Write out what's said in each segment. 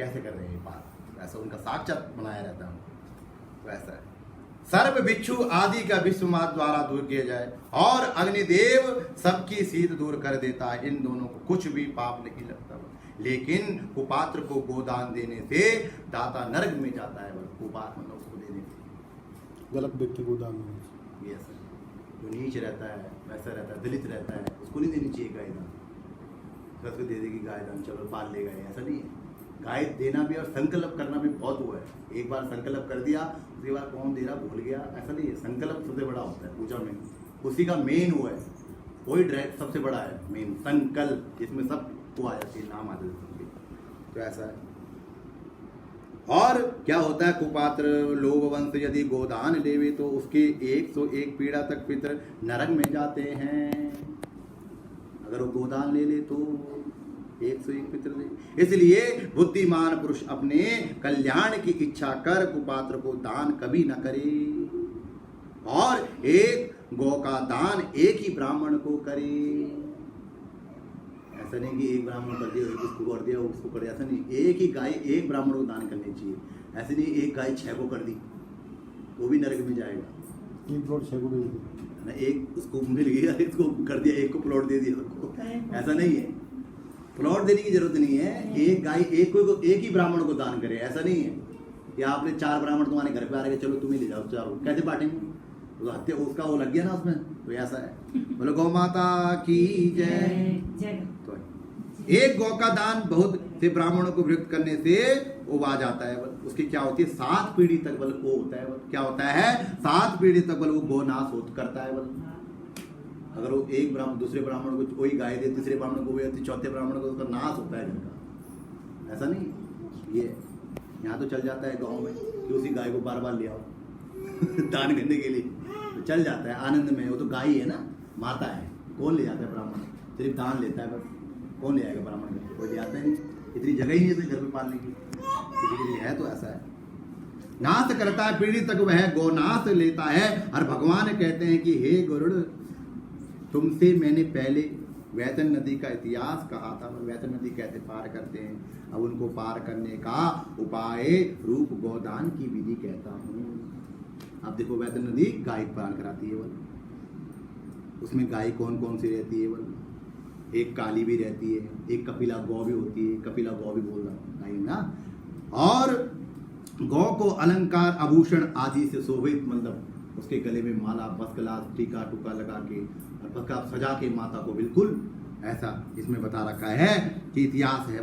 कैसे कर रहे हैं पार, ऐसा उनका साक्षात बनाया रहता है। वैसा है सर्प बिच्छू आदि का विश्वमात द्वारा दूर किया जाए और अग्निदेव सबकी शीत दूर कर देता है। इन दोनों को कुछ भी पाप नहीं लगता, लेकिन कुपात्र को गोदान देने से दाता नरक में जाता है। कुपात्र मतलब उसको देने से गलत व्यक्ति को दान देने से। ये सर जो नीच रहता है, वैसा रहता है, दलित रहता है, उसको नहीं देनी चाहिए गाय दान। उसको दे देगी गाय दान, चलो पाल लेगा, ऐसा नहीं है। गाय देना भी और संकल्प करना भी बहुत हुआ है। एक बार संकल्प कर दिया, उसके बाद कौन दे रहा भूल गया, ऐसा नहीं है। संकल्प सबसे बड़ा होता है पूजा में, उसी का मेन हुआ है, वही डायरेक्ट सबसे बड़ा है मेन संकल्प, जिसमें सब को आ जाती है, नाम आ जाते हैं। तो ऐसा है। और क्या होता है, कुपात्र लोभ वंश यदि गोदान लेवे तो उसके 101 पीड़ा तक पितर नरक में जाते हैं। अगर वो गोदान ले ले तो 101 पितर ले। इसलिए बुद्धिमान पुरुष अपने कल्याण की इच्छा कर कुपात्र को दान कभी न करे, और एक गौ का दान एक ही ब्राह्मण को करे। ऐसा नहीं कि एक ब्राह्मण कर दिया, उसको कर दिया, उसको कर दिया, ऐसा नहीं। एक ही गाय एक ब्राह्मण को दान करनी चाहिए। ऐसे नहीं एक गाय 6 को कर दी, वो भी नरक में जाएगा। एक प्लॉट 6 को दे दिया ना, एक उसको मिल गया, इसको कर दिया, एक को प्लॉट दे दिया उसको, ऐसा नहीं है। प्लॉट देने की जरूरत नहीं है। एक गाय एक ही ब्राह्मण को दान करे, ऐसा नहीं है कि आपने 4 ब्राह्मण तुम्हारे घर पे आ रहे, चलो तुम ही ले जाओ, चारों कैसे बांटेंगे? तो हत्या उसका वो लग गया ना उसमें, तो ऐसा है। बोलो गौ माता की जय। तो एक गौ का दान बहुत से ब्राह्मणों को विरक्त करने से वो आ जाता है। उसकी क्या होती है, 7 पीढ़ी तक बल वो होता है। क्या होता है, 7 पीढ़ी तक बल वो गौ नाश करता है। अगर वो एक ब्राह्मण दूसरे ब्राह्मण को कोई गाय दे, तीसरे ब्राह्मण को भी, चौथे ब्राह्मण को, उसका नाश होता है घर का। ऐसा नहीं, ये यहाँ तो चल जाता है गांव में कि उसी गाय को बार बार ले आओ दान करने के लिए, तो चल जाता है आनंद में। वो तो गाय है ना, माता है, कौन ले जाता है ब्राह्मण? सिर्फ दान लेता है बस, कौन ले आएगा ब्राह्मण? कोई ले आता ही नहीं, इतनी जगह ही नहीं है घर में पालने की, किसी के लिए है तो ऐसा है। नाश करता है पीढ़ी तक वह गौनाश लेता है। और भगवान कहते हैं कि हे गरुड़, तुमसे मैंने पहले वैतन नदी का इतिहास कहा था। वैतन नदी कैसे पार करते हैं, अब उनको पार करने का उपाय रूप गोदान की विधि कहता हूँ। अब देखो वैतन नदी गाय पार कराती है। उसमें गाय कौन कौन सी रहती है? एक काली भी रहती है, एक कपिला गौ भी होती है, कपिला गौ भी बोल रहा है ना। और गौ को अलंकार आभूषण आदि से शोभित, मतलब उसके गले में माला, बसकलास, टीका टूका लगा के और बसका सजा के माता को बिल्कुल ऐसा इसमें बता रखा है कि इतिहास है।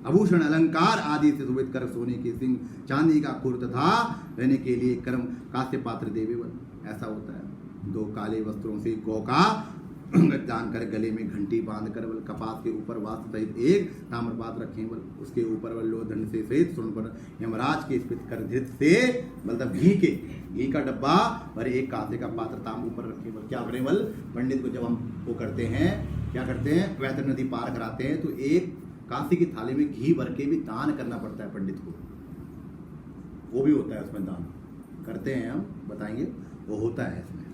आभूषण अलंकार आदि से शोभित कर सोने के सिंह, चांदी का खुर तथा रहने के लिए कर्म कास्य पात्र देवे। ऐसा होता है। 2 काले वस्त्रों से गौ का दान कर गले में घंटी बांध कर कपास के ऊपर वास्त्र सहित एक ताम्रपात्र रखें। उसके ऊपर लोहदंड से सहित सुन पर यमराज के स्पित कर धृत से, मतलब घी का डब्बा और एक कांसे का पात्र ताम ऊपर रखें। क्या करें? पंडित को जब हम वो करते हैं, क्या करते हैं, वैतन नदी पार कराते हैं, तो एक कांसे की थाली में घी भर के भी दान करना पड़ता है पंडित को। वो भी होता है उसमें दान करते हैं, हम बताएंगे, वो होता है इसमें,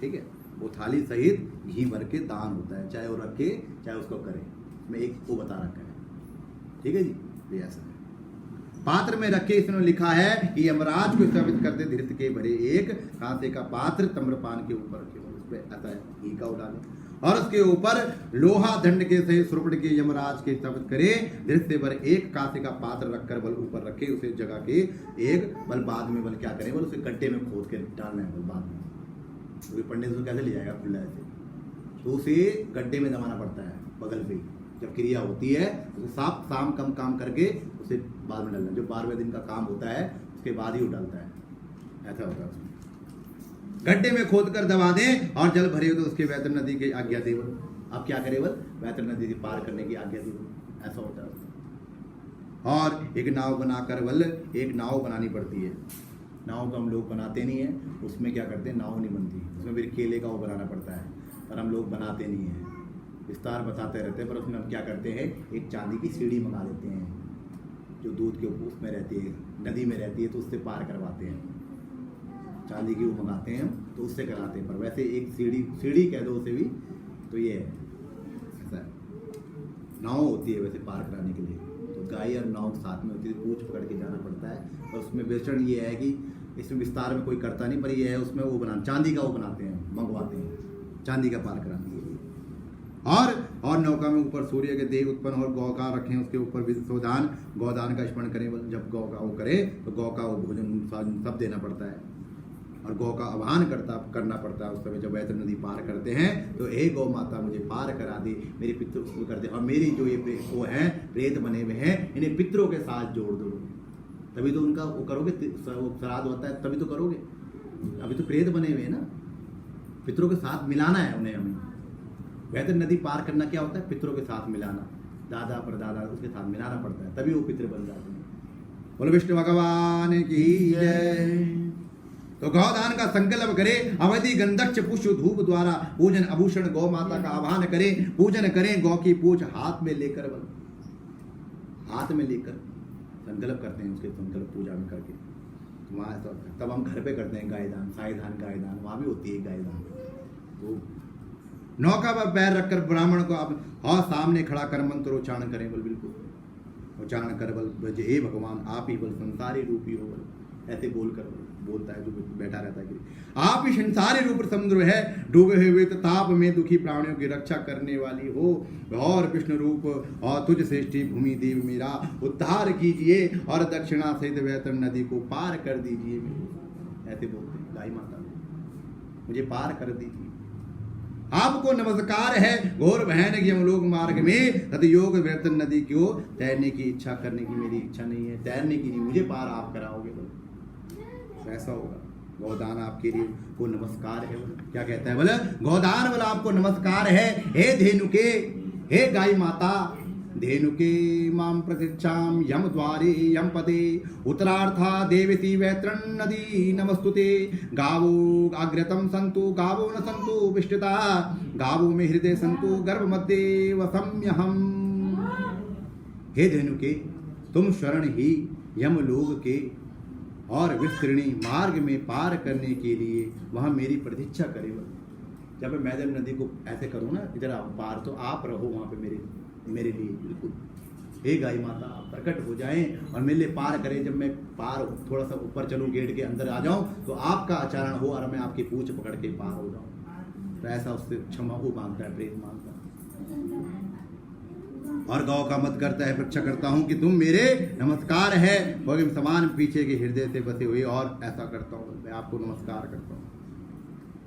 ठीक है। वो थाली सहित घी भर के दान होता है, चाहे वो रखे चाहे उसको करे, मैं एक वो बता रखा है, ठीक है जी। ऐसा है। पात्र में रखे इसमें लिखा है कि यमराज को स्थापित करते धृत के भरे एक कांसे का पात्र तम्रपान के ऊपर रखे, उस पर आता है घी का उड़ाने, और उसके ऊपर लोहा दंड के से सुरपट के यमराज के स्थापित करे धृत से भरे एक कांसे का पात्र रखकर बल ऊपर रखे, उसे जगह के एक बल बाद में बल क्या करें, बल उसे गड्ढे में खोद के डालना है बल बाद में। तो पंडित उसको कैसे ले जाएगा खुला ऐसे, तो उसे गड्ढे में जमाना पड़ता है बगल पे। जब क्रिया होती है उसे साफ शाम कम काम करके उसे बाद में डालना, जो 12वें दिन का काम होता है उसके बाद ही वो डालता है, ऐसा होता है उसमें। गड्ढे में खोद कर दबा दें और जल भरे हो तो उसके वैतन नदी की आज्ञा दे। अब क्या करे, वैतन नदी से पार करने की आज्ञा दे, ऐसा होता है। और एक नाव बनाकर एक नाव बनानी पड़ती है। नाव तो हम लोग बनाते नहीं हैं, उसमें क्या करते हैं, नाव नहीं बनती, उसमें फिर केले का वो बनाना पड़ता है, पर हम लोग बनाते नहीं हैं, विस्तार बताते रहते हैं। पर उसमें हम क्या करते हैं, एक चांदी की सीढ़ी मंगा लेते हैं, जो दूध के उसमें रहती है, नदी में रहती है, तो उससे पार करवाते हैं। चांदी की वो मंगाते हैं तो उससे कराते हैं। पर वैसे एक सीढ़ी कह दो उसे भी, तो ये है ऐसा है। नाव होती है वैसे पार कराने के लिए, तो गाय और नाव साथ में होती है, पूछ पकड़ के जाना पड़ता है। और उसमें वेस्टर्न ये है कि इसमें विस्तार में कोई करता नहीं, पर ये है उसमें वो बना चांदी का वो बनाते हैं, मंगवाते हैं, चांदी का पार कराने के लिए। और नौका में ऊपर सूर्य के देव उत्पन्न और गौ का रखें, उसके ऊपर विशोदान गौदान का स्मरण करें। जब गौ का वो करे तो गौ का वो भोजन सब देना पड़ता है और गौ का आह्वान करना पड़ता है उस समय जब वैतरण नदी पार करते हैं। तो हे गौ माता मुझे पार करा दे, मेरे पितृ उसको कर दे, और मेरी जो ये वो हैं प्रेत बने हुए हैं इन्हें पितरों के साथ जोड़ दो, तभी तो उनका वो करोगे, वो श्राद्ध होता है तभी तो करोगे। अभी तो प्रेत बने हुए हैं ना, पितरों के साथ मिलाना है उन्हें। हमें वैतरण नदी पार करना क्या होता है? पितरों के साथ मिलाना, दादा परदादा उसके साथ मिलाना पड़ता है, तभी वो पितृ बन जाते हैं। बोलो विष्णु भगवान की जय। तो गौदान का संकल्प करे, अवधि गंधक्ष पुष्प धूप द्वारा पूजन आभूषण गौ माता का आह्वान करें, पूजन करें, गौ की पूछ हाथ में लेकर संकल्प करते हैं, उसके संकल्प पूजा में करके वहाँ तब हम घर पे करते हैं गायदान, सायदान गायदान, वहाँ भी होती है गायदान। तो नौका पर पैर रखकर ब्राह्मण को आप और सामने खड़ा कर मंत्रोच्चारण करें, बोल बिल्कुल उच्चारण कर बल हे भगवान आप ही बल संसारी रूपी हो, बल ऐसे बोलकर बोलता है जो बैठा रहता है कि आप ही संसारी रूप समुद्र है, डूबे हुए तो ताप में दुखी प्राणियों की रक्षा करने वाली हो, और विष्णु रूप और तुझ श्रेष्ठी भूमि देव मेरा उद्धार कीजिए और दक्षिणा सहित वैतरण नदी को पार कर दीजिए। ऐसे बोलते हैं गाय माता, मुझे पार कर दीजिए। आपको नमस्कार है, घोर भयानक यमलोक मार्ग में सतयोग वैतरण नदी को तैरने की इच्छा करने की मेरी इच्छा नहीं है, तैरने की नहीं, मुझे पार आप कराओगे। बोले ऐसा होगा। गौदान आपके लिए को नमस्कार है। क्या कहता है? बोले गौदान बोला आपको नमस्कार है, हे धेनुके, हे गाय माता, धेनुके माम प्रतीक्षाम यम द्वारे यम पदे उत्तरार्था देवती वैतरण नदी नमस्तुते। गावो अग्रतम संतु गावो न संतु विष्टिता, गावो में हृदय संतु गर्भ मध्य वसम्यहम। हे धेनुके, तुम शरण ही यमलोक के और विस्तृणी मार्ग में पार करने के लिए वहां मेरी प्रतीक्षा करे। जब मैं वैतरण नदी को ऐसे करूँ ना इधर आप पार, तो आप रहो वहां पे मेरे लिए बिल्कुल। हे गाय माता आप प्रकट हो जाएं और मेरे लिए पार करें। जब मैं पार थोड़ा सा ऊपर चलूं, गेट के अंदर आ जाऊं, तो आपका आचरण हो और मैं आपकी पूंछ पकड़ के पार हो जाऊं। तो ऐसा उससे क्षमा को मांगता है, प्रेम मांगता है। और गौ का मत करता है, रक्षा करता हूं कि तुम मेरे नमस्कार है समान पीछे के हृदय से बसे हुए, और ऐसा करता हूं मैं आपको नमस्कार करता हूं।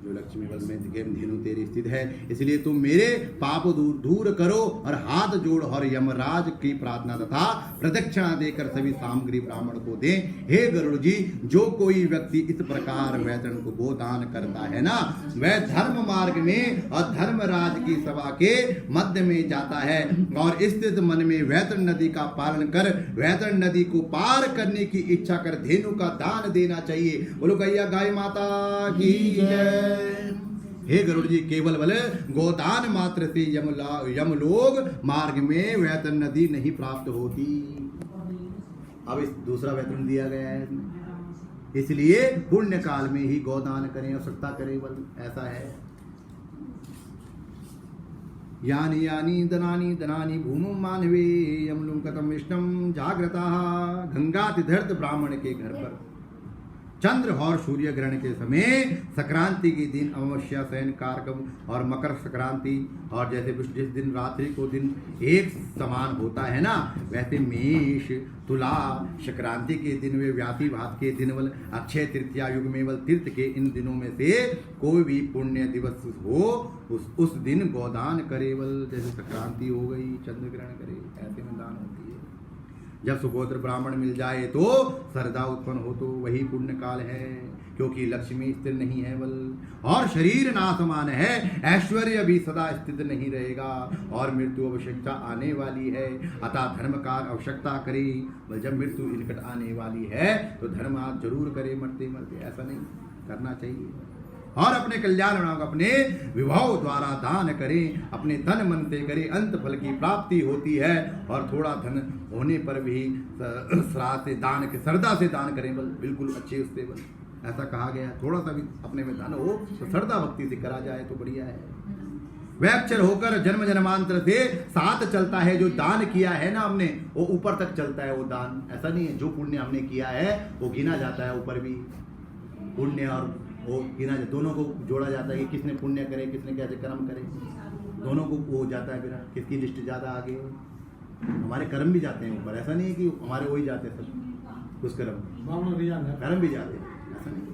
जो लक्ष्मी बल में धेनु तेरी स्थित है, इसलिए तुम मेरे पाप दूर करो और हाथ जोड़ और यमराज की प्रार्थना तथा प्रदक्षिणा देकर सभी सामग्री ब्राह्मण को दे। हे गरुड़ जी, जो कोई व्यक्ति इस प्रकार वैतरण को गोदान करता है ना, वह धर्म मार्ग में और धर्मराज की सभा के मध्य में जाता है और स्थित मन में वैतरण नदी का पालन कर वैतरण नदी को पार करने की इच्छा कर धेनु का दान देना चाहिए। बोलो गैया गाय माता की जय। हे गरुड़ जी, केवल बल गोदान मात्र से यमलोक मार्ग में वैतरण नदी नहीं प्राप्त होती। अब इस दूसरा वैतरण दिया गया है, इसलिए पुण्य काल में ही गोदान करें, आवश्यकता करें। बल ऐसा है। यानी यानी दनानी दनानी भूमि मानवे यमलुम कथम विष्णम जागृता। गंगा तीर्थ ब्राह्मण के घर पर चंद्र और सूर्य ग्रहण के समय संक्रांति के दिन अमावस्या शयन कारक और मकर संक्रांति, और जैसे जिस दिन रात्रि को दिन एक समान होता है ना, वैसे मेष तुला संक्रांति के दिन वे व्याति भात के दिन वल अक्षय तृतीया युग में वल तीर्थ के इन दिनों में से कोई भी पुण्य दिवस हो उस दिन गोदान करे। वल जैसे संक्रांति हो गई, चंद्र ग्रहण करे, ऐसे में दान होती है। जब सुगोत्र ब्राह्मण मिल जाए तो श्रद्धा उत्पन्न हो, तो वही पुण्य काल है, क्योंकि लक्ष्मी स्थिर नहीं है बल, और शरीर नासमान है, ऐश्वर्य भी सदा स्थित नहीं रहेगा, और मृत्यु आवश्यकता आने वाली है। अतः धर्म का आवश्यकता करे। जब मृत्यु निकट आने वाली है तो धर्म आप जरूर करे, मरते मरते ऐसा नहीं करना चाहिए। और अपने कल्याण अपने विभव द्वारा दान करें, अपने तन मन से करें, अंत फल की प्राप्ति होती है। और थोड़ा धन होने पर भी श्राद्ध से दान के श्रद्धा से दान करें, बल बिल्कुल अच्छे उससे बल ऐसा कहा गया। थोड़ा सा भी अपने में धन हो तो श्रद्धा भक्ति से करा जाए तो बढ़िया है। वह अक्षर होकर जन्म जन्मांतर से साथ चलता है। जो दान किया है ना हमने, वो ऊपर तक चलता है वो दान। ऐसा नहीं है जो पुण्य हमने किया है वो गिना जाता है ऊपर भी, पुण्य और वो गिना दोनों को जोड़ा जाता है कि किसने पुण्य करे किसने कैसे कर्म करे, दोनों को वो जाता है। फिर किसकी लिस्ट ज़्यादा आगे है, हमारे कर्म भी जाते हैं ऊपर। ऐसा नहीं है कि हमारे वही जाते हैं सब, कुछ कर्म भी जाते हैं, ऐसा नहीं।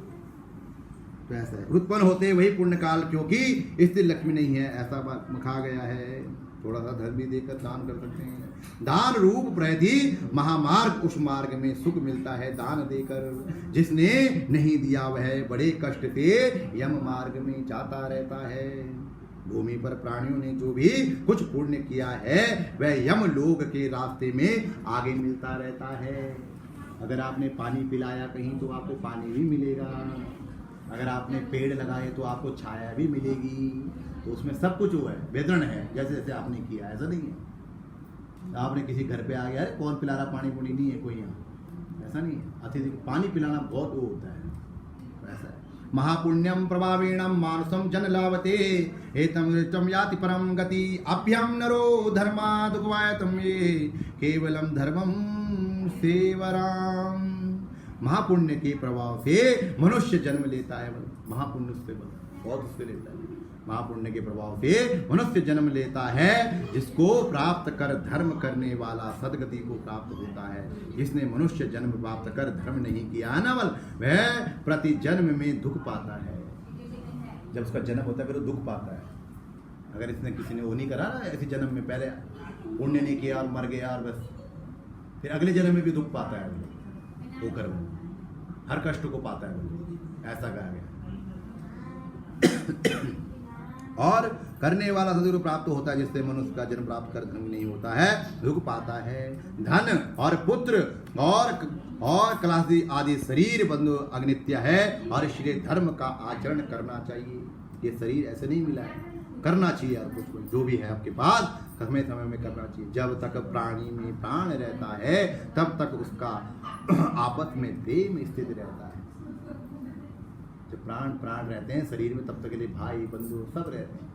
तो ऐसा है, उत्पन्न होते वही पुण्य काल, क्योंकि स्थिर लक्ष्मी नहीं है, ऐसा कहा गया है। थोड़ा सा धर्म भी देकर दान कर सकते हैं। दान रूप प्रति महामार्ग, उस मार्ग में सुख मिलता है दान देकर। जिसने नहीं दिया वह बड़े कष्ट से यम मार्ग में जाता रहता है। भूमि पर प्राणियों ने जो भी कुछ पुण्य किया है वह यम लोक के रास्ते में आगे मिलता रहता है। अगर आपने पानी पिलाया कहीं तो आपको पानी भी मिलेगा, अगर आपने पेड़ लगाए तो आपको छाया भी मिलेगी। तो उसमें सब कुछ वो है, वितरण है, जैसे जैसे आपने किया। ऐसा नहीं है आपने किसी घर पे आ गया, अरे कौन पिला रहा, पानी पुनी नहीं है कोई यहाँ, ऐसा नहीं है। अतिथि को पानी पिलाना बहुत वो होता है, ऐसा है। महापुण्यम प्रभावेणम मानसम जन लाभते एतम याति परम गति अभ्यम नरो धर्मादुपवायतम ये केवलम धर्मम सेवराम। महापुण्य के प्रभाव से मनुष्य जन्म लेता है। महापुण्य उससे बहुत उससे लेता है। महापुण्य के प्रभाव से मनुष्य जन्म लेता है, जिसको प्राप्त कर धर्म करने वाला सदगति को प्राप्त होता है। जिसने मनुष्य जन्म प्राप्त कर धर्म नहीं किया ना बल, वह प्रति जन्म में दुख पाता है। जब उसका जन्म होता है फिर वो दुख पाता है। अगर इसने किसी ने वो नहीं करा ना, ऐसे जन्म में पहले पुण्य नहीं किया और मर गया और बस, फिर अगले जन्म में भी दुख पाता है वो कर्म, हर कष्ट को पाता है, ऐसा कहा गया। और करने वाला सदगुरु प्राप्त होता है, जिससे मनुष्य का जन्म प्राप्त कर धर्म नहीं होता है, दुख पाता है। धन और पुत्र और कलासी आदि शरीर बंधु अग्नित्य है, और इसलिए धर्म का आचरण करना चाहिए। ये शरीर ऐसे नहीं मिला है, करना चाहिए यार कुछ जो भी है आपके पास समय समय में करना चाहिए। जब तक प्राणी में प्राण रहता है तब तक उसका आपस में प्रेम स्थित रहता है। जब प्राण रहते हैं शरीर में तब तक के लिए भाई बंधु सब रहते हैं।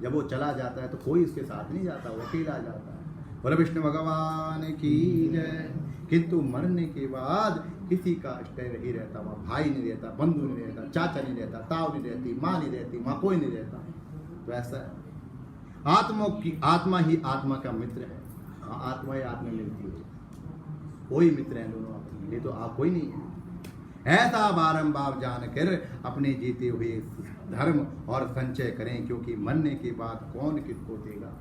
जब वो चला जाता है तो कोई उसके साथ नहीं जाता, वो अकेला जाता है। बोले विष्णु भगवान की जय। किंतु मरने के बाद किसी का स्टेय नहीं रहता, वहाँ भाई नहीं रहता, बंधु नहीं रहता, चाचा नहीं रहता, ताऊ नहीं रहती, माँ नहीं रहती, वहाँ कोई नहीं रहता। तो ऐसा है, आत्मा ही आत्मा का मित्र है। आत्मा ही आत्मा मिलती है, कोई मित्र है दोनों अपने, ये तो आप कोई नहीं है। ऐसा बारंबार जानकर अपने जीते हुए धर्म और संचय करें, क्योंकि मरने के बाद कौन किसको देगा।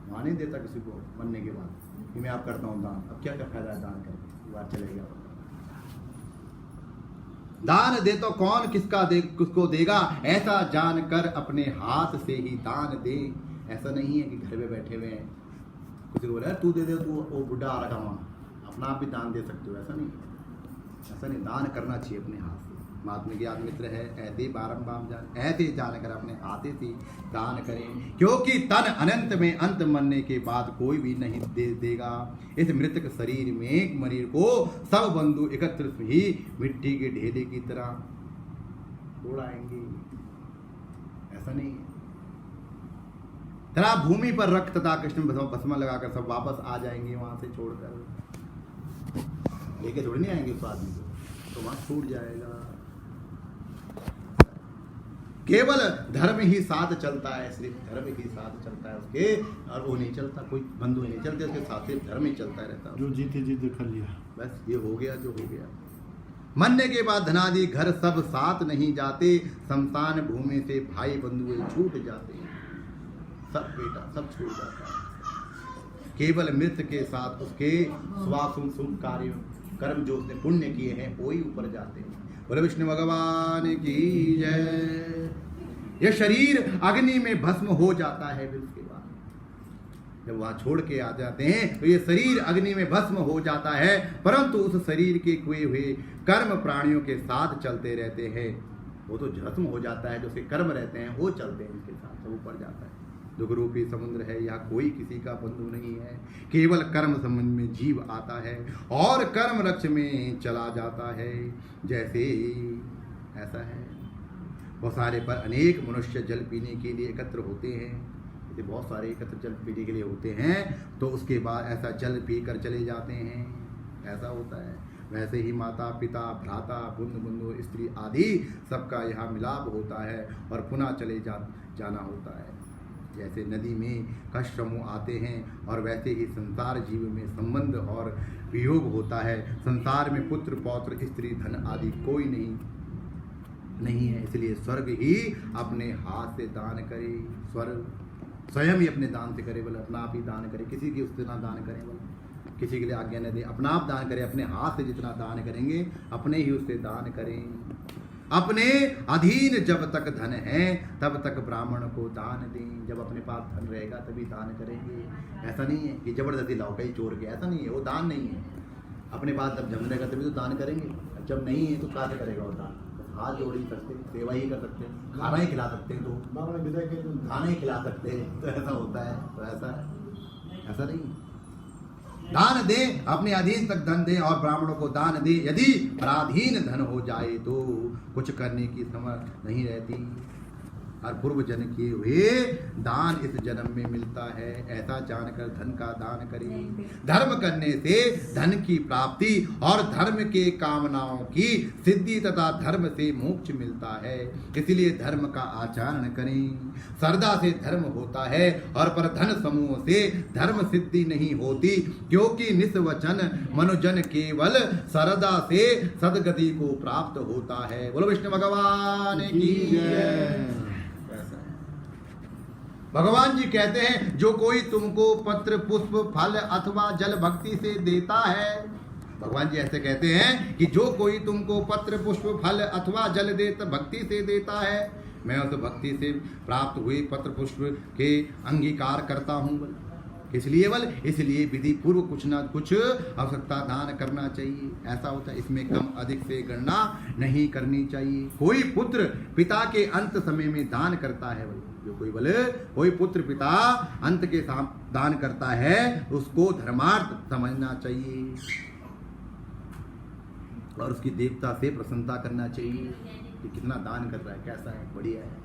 वहाँ नहीं देता किसी को मरने के बाद कि मैं आप करता हूँ दान, अब क्या क्या फायदा है दान करके, बात चलेगा। दान दे तो कौन किसको देगा, ऐसा जानकर अपने हाथ से ही दान दे। ऐसा नहीं है कि घर में बैठे हुए हैं किसी को बोला तू दे दे, तू वो बुढ़ा आ रखा वहाँ, अपना आप भी दान दे सकते हो। ऐसा नहीं है, ऐसा नहीं, दान करना चाहिए अपने हाथ से। महात्मा के आत्म मित्र है, ऐसे बारंबार ऐसे जानकर अपने हाथ से दान करें, क्योंकि तन अनंत में अंत मरने के बाद कोई भी नहीं देगा। इस मृतक शरीर में मरीर को सब बंधु एकत्र ही मिट्टी के ढेले की तरह उड़ाएंगे। ऐसा नहीं है, तेरा भूमि पर रख तथा कृष्ण भस्म लगाकर सब वापस आ जाएंगे वहां से छोड़कर, लेके थोड़ी नहीं आएंगे उस आदमी को, तो वहां छूट जाएगा। केवल धर्म ही साथ चलता है, सिर्फ धर्म ही साथ चलता है उसके, और वो नहीं चलता, कोई बंधु नहीं चलते उसके साथ, सिर्फ धर्म ही चलता रहता है। जो जीते कर लिया, बस ये हो गया जो हो गया। मरने के बाद धनादि घर सब साथ नहीं जाते, शमशान भूमि से भाई बंधु छूट जाते हैं, सब बेटा सब छूट जाता है। केवल मृत के साथ उसके शुभ कार्य कर्म जो उसने पुण्य किए हैं वो ही ऊपर जाते हैं। बोले विष्णु भगवान की जय। ये शरीर अग्नि में भस्म हो जाता है, फिर उसके बाद जब वहां छोड़ के आ जाते हैं तो ये शरीर अग्नि में भस्म हो जाता है, परंतु उस शरीर के किए हुए कर्म प्राणियों के साथ चलते रहते हैं। वो तो भस्म हो जाता है, जो उसके कर्म रहते हैं वो चलते हैं इसके साथ, सब ऊपर जाता है। दुख रूपी समुद्र है, यहाँ कोई किसी का बंधु नहीं है, केवल कर्म संबंध में जीव आता है और कर्म रक्ष में चला जाता है। जैसे ऐसा है, बहुत सारे पर अनेक मनुष्य जल पीने के लिए एकत्र होते हैं। यदि बहुत सारे एकत्र जल पीने के लिए होते हैं तो उसके बाद ऐसा जल पीकर चले जाते हैं, ऐसा होता है। वैसे ही माता पिता भ्राता बुंद बुंदु स्त्री आदि सबका यहाँ मिलाप होता है और पुनः चले जाना होता है। जैसे नदी में कष्ट समूह आते हैं और वैसे ही संसार जीव में संबंध और वियोग होता है। संसार में पुत्र पौत्र स्त्री धन आदि कोई नहीं है, इसलिए स्वर्ग ही अपने हाथ से दान करे, स्वर्ग स्वयं ही अपने दान से करे, बोले अपना आप ही दान करे, किसी की उससे ना दान करें, बोले किसी के लिए आज्ञा न दे, अपना आप दान करें, अपने हाथ से जितना दान करेंगे अपने ही उससे दान करें। अपने अधीन जब तक धन है तब तक ब्राह्मण को दान दें। जब अपने पास धन रहेगा तभी दान करेंगे। ऐसा नहीं है कि जबरदस्ती लाओ कहीं चोर के, ऐसा नहीं है, वो दान नहीं है। अपने पास जब जम रहेगा तभी तो दान करेंगे, जब नहीं है तो कहाँ से करेगा वो दान? हाथ जोड़ ही सकते, सेवा ही कर सकते, खाना ही खिला सकते हैं, तो खाना ही खिला सकते हैं, तो ऐसा होता है। तो ऐसा नहीं। दान दे, अपने अधीन तक धन दे और ब्राह्मणों को दान दे। यदि पराधीन धन हो जाए तो कुछ करने की समझ नहीं रहती और पूर्व जन्म किए हुए दान इस जन्म में मिलता है, ऐसा जानकर धन का दान करें। धर्म करने से धन की प्राप्ति और धर्म के कामनाओं की सिद्धि तथा धर्म से मोक्ष मिलता है, इसलिए धर्म का आचरण करें। श्रद्धा से धर्म होता है और पर धन समूह से धर्म सिद्धि नहीं होती, क्योंकि निस्वचन मनुजन केवल श्रद्धा से सदगति को प्राप्त होता है। बोलो विष्णु भगवान की जय। भगवान जी कहते हैं जो कोई तुमको पत्र पुष्प फल अथवा जल भक्ति से देता है, भगवान जी ऐसे कहते हैं कि जो कोई तुमको पत्र पुष्प फल अथवा जल देता भक्ति से देता है, मैं उस भक्ति से प्राप्त हुए पत्र पुष्प के अंगीकार करता हूँ। इसलिए इसलिए विधि पूर्व कुछ ना कुछ आवश्यकता दान करना चाहिए, ऐसा होता है। इसमें कम अधिक से गणना नहीं करनी चाहिए। कोई पुत्र पिता के अंत समय में दान करता है, जो कोई पुत्र पिता अंत के दान करता है उसको धर्मार्थ समझना चाहिए और उसकी देवता से प्रसन्नता करना चाहिए कि कितना दान कर रहा है, कैसा है, बढ़िया है।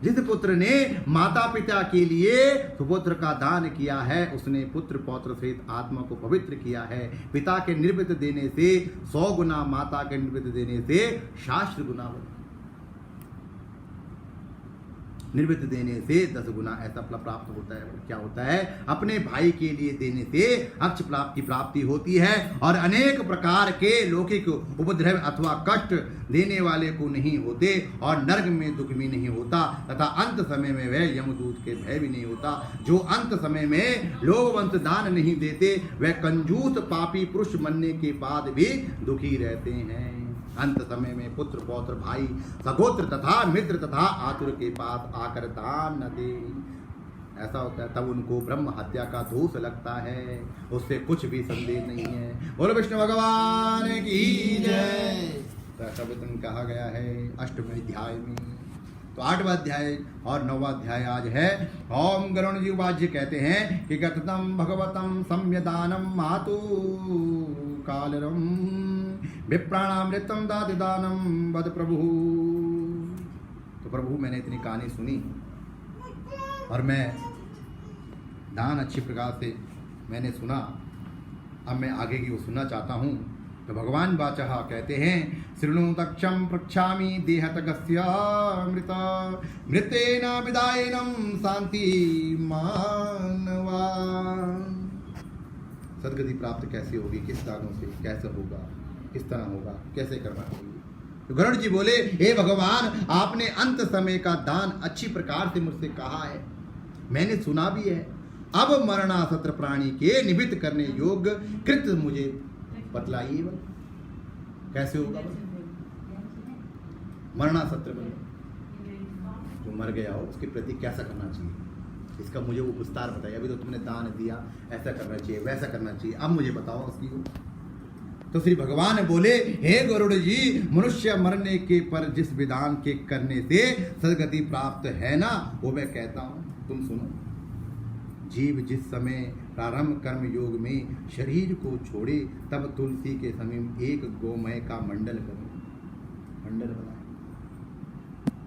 जिस पुत्र ने माता पिता के लिए सुपुत्र का दान किया है उसने पुत्र पौत्र सहित आत्मा को पवित्र किया है। पिता के निर्वृत्त देने से 100 गुना, माता के निर्वृत्त देने से शास्त्र गुना, निर्वृत्त देने से 10 गुना ऐसा फल प्राप्त होता है। क्या होता है? अपने भाई के लिए देने से अक्ष की प्राप्ति होती है और अनेक प्रकार के लौकिक उपद्रव अथवा कष्ट देने वाले को नहीं होते और नरक में दुख भी नहीं होता तथा अंत समय में वह यमदूत के भय भी नहीं होता। जो अंत समय में लोगवंत दान नहीं देते वह कंजूस पापी पुरुष बनने के बाद भी दुखी रहते हैं। अंत समय में पुत्र पौत्र भाई सगोत्र तथा मित्र तथा आतुर के पास आकर दान न दे, ऐसा होता है। तब उनको ब्रह्म हत्या का दोष लगता है, उससे कुछ भी संदेह नहीं है। बोलो विष्णु भगवान की जय। तो ऐसा वचन कहा गया है 8वें अध्याय में। तो 8वां अध्याय और 9वां अध्याय आज है। ओम गरुण जी वाज्य कहते हैं कि गततम भगवतम सम्यदानम मातु कालरम विप्राणामृतम दादिदानम वद प्रभु। तो प्रभु मैंने इतनी कहानी सुनी और मैं दान अच्छी प्रकार से मैंने सुना, अब मैं आगे की वो सुनना चाहता हूँ। तो भगवान वाचः कहते हैं शृणु दक्षम प्रक्षामि देहतगस्य मृत मृतेन विदायनम शांति मानवा। सदगति प्राप्त कैसे होगी, किस दानों से, कैसे होगा, किस तरह होगा, कैसे करना चाहिए। तो गरुड़ जी बोले हे भगवान आपने अंत समय का दान अच्छी प्रकार से मुझसे कहा है, मैंने सुना भी है। अब मरणासत्र प्राणी के निमित्त करने योग्य कृत मुझे बतलाइए, कैसे होगा। मरणासत्र जो मर गया हो उसके प्रति कैसा करना चाहिए, इसका मुझे वो विस्तार बताइए। अभी तो तुमने दान दिया, ऐसा करना चाहिए, वैसा करना चाहिए, अब मुझे बताओ उसकी। तो श्री भगवान बोले हे गरुड़ जी मनुष्य मरने के पर जिस विधान के करने से सदगति प्राप्त है ना वो मैं कहता हूँ, तुम सुनो। जीव जिस समय प्रारंभ कर्म योग में शरीर को छोड़े तब तुलसी के समीप एक गोमय का मंडल करो, मंडल बनाए।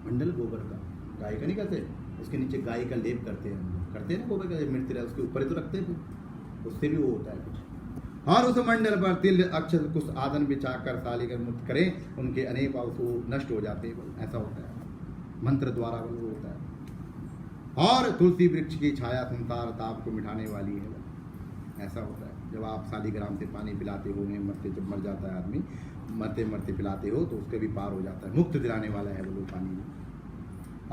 मंडल गोबर का, गाय का नहीं करते, उसके नीचे गाय का लेप करते हैं ना गोबर का, मृत्यु उसके ऊपर ही तो रखते हैं, उससे भी वो होता है कुछ। और उस मंडल पर तिल अक्षत कुछ आदन बिछाकर शालिग्राम मुक्त करें, उनके अनेक पाप नष्ट हो जाते हैं, ऐसा होता है, मंत्र द्वारा वो होता है। और तुलसी वृक्ष की छाया संसार ताप को मिटाने वाली है, ऐसा होता है। जब आप शालिग्राम से पानी पिलाते हो, उन्हें मरते, जब मर जाता है आदमी, मरते मरते पिलाते हो तो उसके भी पार हो जाता है, मुक्त दिलाने वाला है वो पानी में।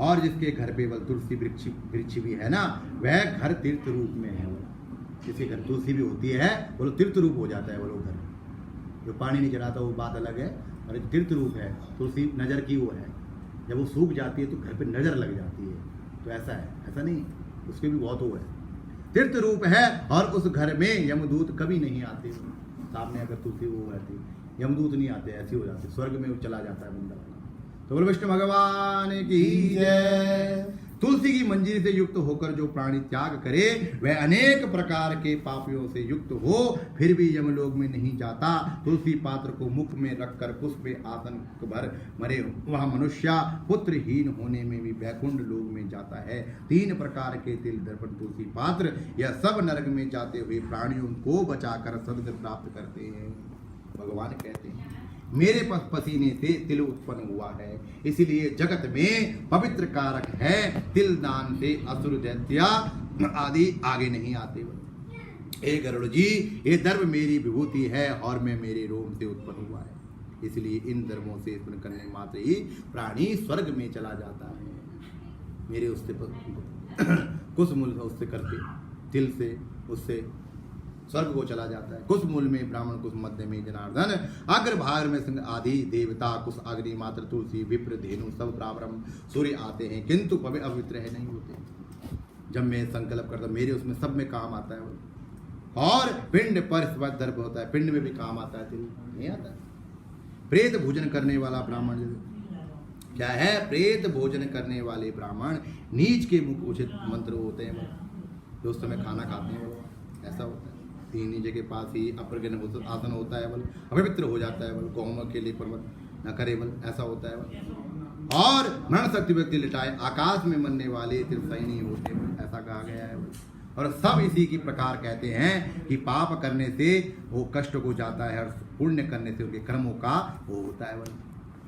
और जिसके घर पे वो तुलसी वृक्ष भी है ना, वह घर तीर्थ रूप में है, वो जिसके घर तुलसी भी होती है वो तीर्थ रूप हो जाता है वो घर। जो पानी नहीं चढ़ाता वो बात अलग है, और एक तीर्थ रूप है, तुलसी नज़र की वो है, जब वो सूख जाती है तो घर पे नज़र लग जाती है, तो ऐसा है, ऐसा नहीं, उसके भी बहुत वो है, तीर्थ रूप है। और उस घर में यमदूत कभी नहीं आते, सामने अगर तुलसी वो रहती, यमदूत नहीं आते, ऐसे हो जाते, स्वर्ग में वो चला जाता है बंदा। तो बोलो विष्णु भगवान की जय। तुलसी की मंजरी से युक्त होकर जो प्राणी त्याग करे वह अनेक प्रकार के पापियों से युक्त हो फिर भी यमलोक में नहीं जाता। तुलसी पात्र को मुख में रखकर पुष्प आसन भर मरे वह मनुष्य पुत्रहीन होने में भी वैकुंठ लोक में जाता है। 3 प्रकार के तिल दर्पण तुलसी पात्र यह सब नरक में जाते हुए प्राणियों को बचाकर सद्गति प्राप्त करते हैं। भगवान कहते हैं मेरे पसीने से तिल उत्पन्न हुआ है, इसलिए जगत में पवित्र कारक है। तिल दान से असुर दैत्य आदि आगे नहीं आते। हे गरुड़ जी, ये दर्भ मेरी विभूति है और मैं मेरे रोम से उत्पन्न हुआ है, इसलिए इन दर्भों से स्मरण करने मात्र ही प्राणी स्वर्ग में चला जाता है। मेरे उससे कुछ मूल उससे करके तिल से उससे स्वर्ग को चला जाता है। कुछ मूल में ब्राह्मण, कुछ मध्य में जनार्दन, अग्रभाग में सिंह आदि देवता, कुछ अग्नि मात्र तुलसी विप्र धेनु सब ब्राह्मण सूर्य आते हैं, किंतु पवित्र है नहीं होते। जब मैं संकल्प करता मेरे उसमें सब में काम आता है वो। और पिंड पर दर्भ होता है, पिंड में भी काम आता है, नहीं आता है। प्रेत भोजन करने वाला ब्राह्मण क्या है? प्रेत भोजन करने वाले ब्राह्मण नीच के मुख उचित मंत्र होते हैं, जो उस समय खाना खाते हैं, ऐसा होता है। नीचे के पास ही अप्रगन आसन होता है, बल अपवित्र हो जाता है, बल गौम के लिए पर्वत न करे, बल ऐसा होता है बल। और मरण शक्ति व्यक्ति लिटाए आकाश में मरने वाले तिरसैनी होते हैं, ऐसा कहा गया है। और सब इसी की प्रकार कहते हैं कि पाप करने से वो कष्ट को जाता है और पुण्य करने से उनके कर्मों का वो होता है, बल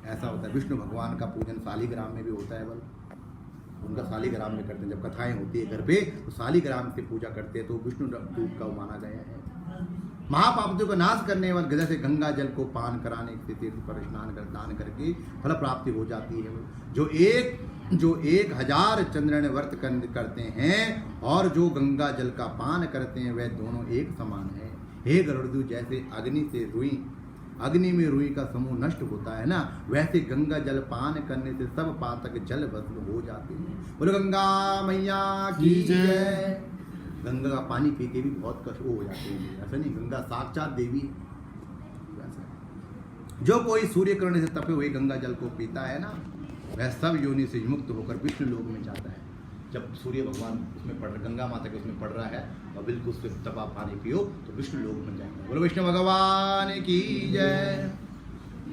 ऐसा होता है। विष्णु भगवान का पूजन शालिग्राम में भी होता है, बल उनका शालिग्राम में करते हैं। जब कथाएं होती है घर पे तो शालिग्राम से पूजा करते हैं, तो विष्णु दूत का माना गया है। महापापियों का नाश करने वाले जैसे गंगा जल को पान कराने से तीर्थ पर स्नान कर दान करके फल प्राप्ति हो जाती है। जो 1000 चंद्रण व्रत करते हैं और जो गंगा जल का पान करते हैं, वह दोनों एक समान है। हे गरुड़, जैसे अग्नि में रुई का समूह नष्ट होता है ना, वैसे गंगा जल पान करने से सब पातक जल भस्म हो जाते हैं। बोलो गंगा मैया की जय। गंगा का पानी पी के भी बहुत कष्ट हो जाते हैं, ऐसा नहीं, गंगा साक्षात देवी है। जो कोई सूर्य किरण से तपे हुए गंगा जल को पीता है ना, वह सब योनि से मुक्त होकर विष्णु लोक में जाता है। जब सूर्य भगवान उसमें पड़, गंगा माता के उसमें पड़ रहा है और बिल्कुल उससे तपा पानी पियो तो विष्णु लोक में जाएंगे। बोलो विष्णु भगवान की जय।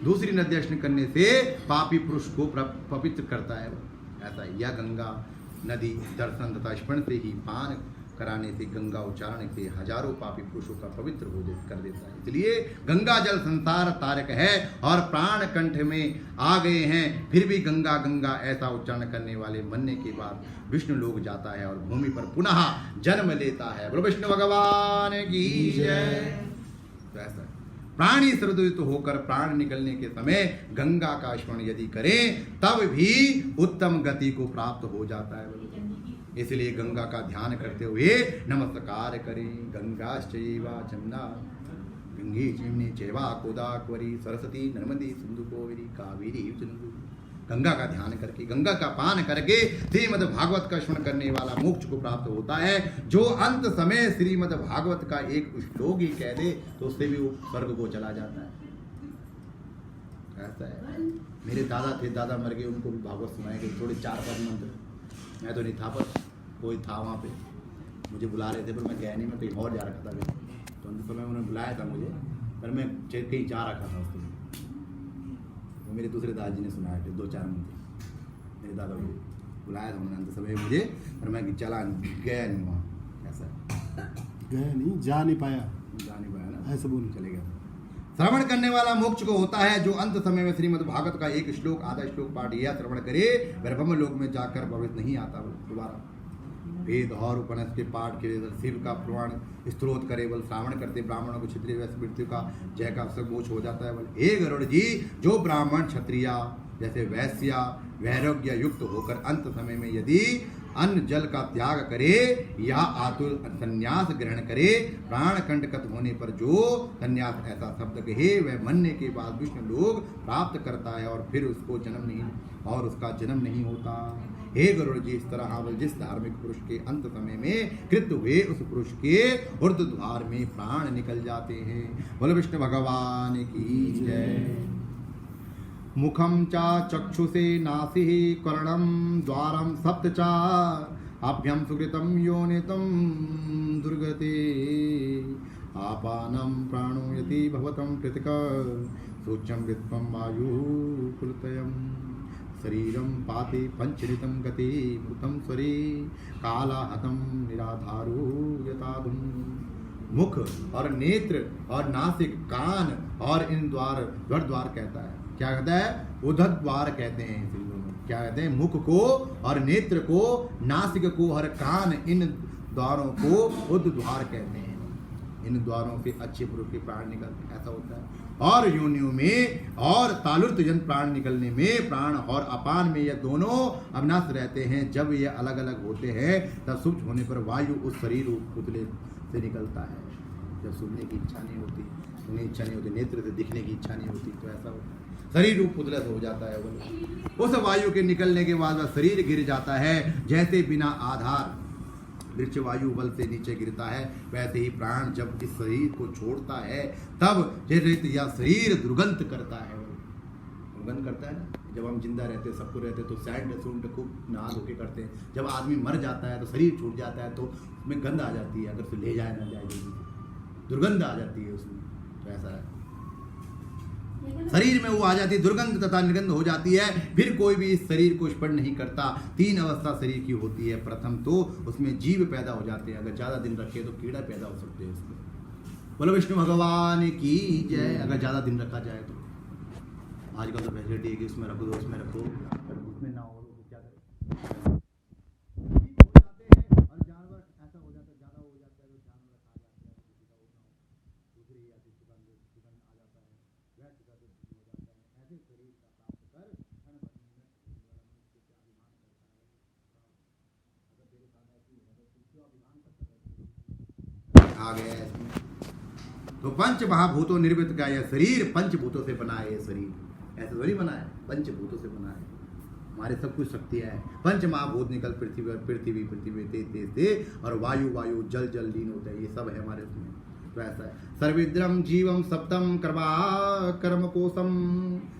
दूसरी नदी दर्शन करने से पापी पुरुष को पवित्र करता है, ऐसा यह गंगा नदी दर्शन तथा स्मरण से ही पान कराने से, गंगा उच्चारण से हजारों पापी पुरुषों का पवित्र हो कर देता है। इसलिए गंगा जल संसार तारक है और प्राण कंठ में आ गए हैं, फिर भी गंगा गंगा ऐसा उच्चारण करने वाले मरने के बाद विष्णु लोक जाता है और भूमि पर पुनः जन्म लेता है। बोलो विष्णु भगवान की जय। तो ऐसा प्राणी सर्वोदित होकर प्राण निकलने के समय गंगा का स्मरण यदि करें तब भी उत्तम गति को प्राप्त हो जाता है। इसलिए गंगा का ध्यान करते हुए नमस्कार करें। गंगा चैवा जमुना गंगे चिमनी चैवा गोदावरी सरस्वती नर्मदी सिंधु कावेरी कावेरी सिंधु। गंगा का ध्यान करके, गंगा का पान करके श्रीमद् भागवत का स्मरण करने वाला मोक्ष को प्राप्त होता है। जो अंत समय श्रीमद् भागवत का एक श्लोक ही कह दे तो उससे भी वो स्वर्ग को चला जाता है, ऐसा है। मेरे दादा थे, दादा मर गए, उनको भी भागवत सुनाए गए, थोड़े 4-5 मंत्र। मैं तो नहीं था, पर कोई था वहाँ पे, मुझे बुला रहे थे, पर मैं गया नहीं, मैं कहीं और जा रखा था। तो उस समय उन्होंने बुलाया था मुझे, पर मैं कहीं जा रखा था उस समय। वो मेरे दूसरे दादाजी ने सुनाए थे 2-4 मंत्र, मेरे दादा को बुलाया था उन्होंने अंत समय मुझे, और मैं चला गया नहीं वहाँ। ऐसा गया नहीं, जा नहीं पाया, जा नहीं पाया ना, ऐसे बोल चले गया। श्रवण करने वाला मोक्ष को होता है, जो अंत समय में श्रीमद् भागवत का एक श्लोक आधा श्लोक पाठ या श्रवण करे वह ब्रह्म लोक में जाकर प्रवेश नहीं आता। दोबारा वेद और उपनिषद के पाठ के शिव का पुराण स्त्रोत करे, बल श्रावण करते ब्राह्मणों को क्षत्रिय वैश्य मृत्यु का जय का अवसर मोक्ष हो जाता है। बल हे गरुड़ जी, जो ब्राह्मण क्षत्रिया जैसे वैश्या वैराग्य युक्त होकर अंत समय में यदि अन्न जल का त्याग करे या आतुर संन्यास ग्रहण करे, प्राण कंटकत होने पर जो संन्यास ऐसा शब्द कहे वह मरने के बाद विष्णु लोक प्राप्त करता है और फिर उसको जन्म नहीं और उसका जन्म नहीं होता। हे गरुड़ जी, इस तरह जिस धार्मिक पुरुष के अंत समय में कृत हुए उस पुरुष के ऊर्ध्व द्वार में प्राण निकल जाते हैं। बोलो विष्णु भगवान की जय। मुखम चा चक्षुषे नासिः कर्णम द्वारम सप्त चा आभ्यम सुकृतम योनितम दुर्गते आपानम प्राणो यति भवतम कृतिक सूच्यम वित्वम वायु कुलतयम शरीरम पाते पंचरितम गते मृतम स्वरे कालाहतम निराधारो यताधुम। मुख और नेत्र और नासिक कान और इन द्वार कहता है, क्या कहता है? उदर द्वार कहते हैं। क्या कहते हैं? मुख को और नेत्र को, नासिक को और कान, इन द्वारों को उद द्वार कहते हैं। इन द्वारों से अच्छे पुरुष के प्राण निकलते, ऐसा होता है। और योनियों में और तालुर्त जन प्राण निकलने में, प्राण और अपान में, ये दोनों अविनाश रहते हैं। जब ये अलग अलग होते हैं तब सुप्त होने पर वायु उस शरीर पुतले से निकलता है। जब सुनने की इच्छा नहीं होती, सुनने की इच्छा नहीं होती, नेत्र से दिखने की इच्छा नहीं होती, तो ऐसा होता है, शरीर रूप पुतले से हो जाता है। उस वायु के निकलने के बाद वह शरीर गिर जाता है। जैसे बिना आधार वृक्ष वायु बल से नीचे गिरता है, वैसे ही प्राण जब इस शरीर को छोड़ता है तब यह शरीर दुर्गंध करता है। दुर्गंध करता है ना, जब हम जिंदा रहते सबको रहते तो सैंड सूंड खूब नहा धो के करते हैं। जब आदमी मर जाता है तो शरीर छूट जाता है तो उसमें गंध आ जाती है, अगर उसे ले जाए ना जाए दुर्गंध आ जाती है उसमें। तो ऐसा है, शरीर में वो आ जाती है, दुर्गंध तथा निर्गंध हो जाती है। फिर कोई भी इस शरीर को स्पर्श नहीं करता। 3 अवस्था शरीर की होती है। प्रथम तो उसमें जीव पैदा हो जाते हैं, अगर ज्यादा दिन रखे तो कीड़ा पैदा हो सकते हैं उसमें। बोलो विष्णु भगवान की जय। अगर ज्यादा दिन रखा जाए तो आजकल तो फैसिलिटी है कि उसमें रखो तो उसमें रखो, अगर उसमें ना हो तो क्या करें। और जानवर ऐसा हो जाता है, ज्यादा हो जाता है तो जानवर खा जाते हैं, दूसरी या तीसरी बार सुगंध आ जाता है, वह सुगंध हो जाता है। ऐसे शरीर का प्राप्त कर क्षण भर में मनुष्य क्या अभिमान करता है। अगर तेरे साथ ऐसी है तो तू क्यों अभिमान करता है? आ गया इसमें तो पंच महाभूतों निर्मित का यह शरीर पंचभूतों से बना है। ये शरीर ऐसे थोड़ी बना है, पंचभूतों से बना है। हमारे सब कुछ शक्तियां हैं। पंच महाभूत निकल पृथ्वी तेज और वायु जल लीन होता है, ये सब है हमारे उसमें। तो ऐसा है, सर्विद्रम जीवम सप्तम कर्म कोशम,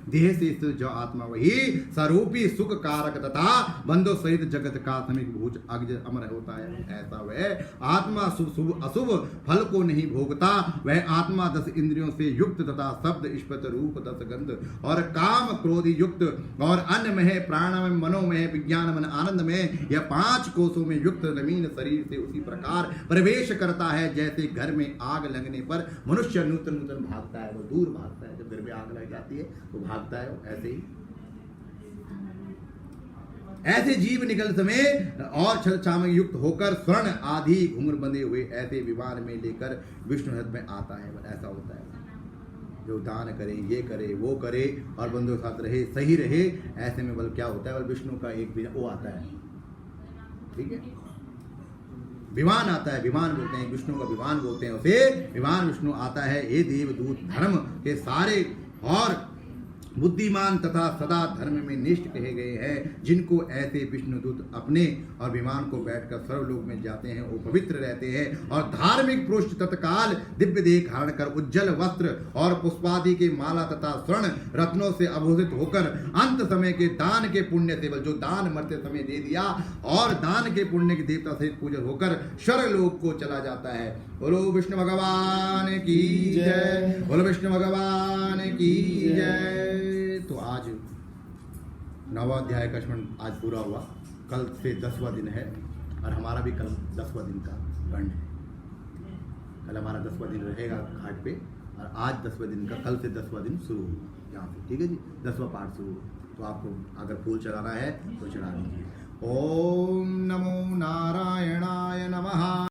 देह से स्थित जो आत्मा वही स्वरूपी सुख कारक तथा बंधु सहित जगत का समीप भूज अग्ज अमर होता है। ऐसा वह आत्मा शुभ अशुभ फल को नहीं भोगता। वह आत्मा 10 इंद्रियों से युक्त तथा शब्द स्पर्श रूप 10 गंध और काम क्रोध युक्त और अन्न में प्राण में मनो में विज्ञान मन आनंद में यह 5 कोशों में युक्त नवीन शरीर से उसी प्रकार प्रवेश करता है जैसे घर में आग लगने पर मनुष्य नूतन भागता है, वो दूर भागता है। जब घर में आग लग जाती है तो भागता है। ऐसे ही ऐसे जीव निकल समय और छल चामक युक्त होकर स्वर्ण आदि घुंघर बंधे हुए ऐसे विमान में लेकर विष्णु हृदय में आता है। ऐसा होता है, जो दान करे, ये करे, वो करे और बंधुओं के साथ रहे, सही रहे। ऐसे में बल क्या होता है, बल विष्णु का एक वो आता है, ठीक है, विमान आता है। विमान बोलते हैं, विष्णु का विमान बोलते हैं उसे। विमान विष्णु आता है। ये देवदूत धर्म के सारे और बुद्धिमान तथा सदा धर्म में निष्ठ कहे गए हैं। जिनको ऐसे विष्णुदूत अपने और विमान को बैठकर सर्वलोक में जाते हैं, वो पवित्र रहते हैं और धार्मिक पुरुष तत्काल दिव्य देह धारण कर उज्जवल वस्त्र और पुष्पादि के माला तथा स्वर्ण रत्नों से आभूषित होकर अंत समय के दान के पुण्य से, जो दान मरते समय दे दिया और दान के पुण्य के देवता सहित पूजन होकर स्वर्गलोक को चला जाता है। बोलो विष्णु भगवान की जय। बोलो विष्णु भगवान की जय। तो आज 9वां अध्याय का स्मरण आज पूरा हुआ। कल से 10वां दिन है और हमारा भी कल 10वां दिन का गंड है। कल हमारा 10वां दिन रहेगा घाट पे और आज 10वें दिन का, कल से 10वां दिन शुरू हुआ यहाँ पे, ठीक है जी। 10वां पाठ शुरू हुआ, तो आपको अगर फूल चढ़ाना है तो चढ़ा दीजिए। ओम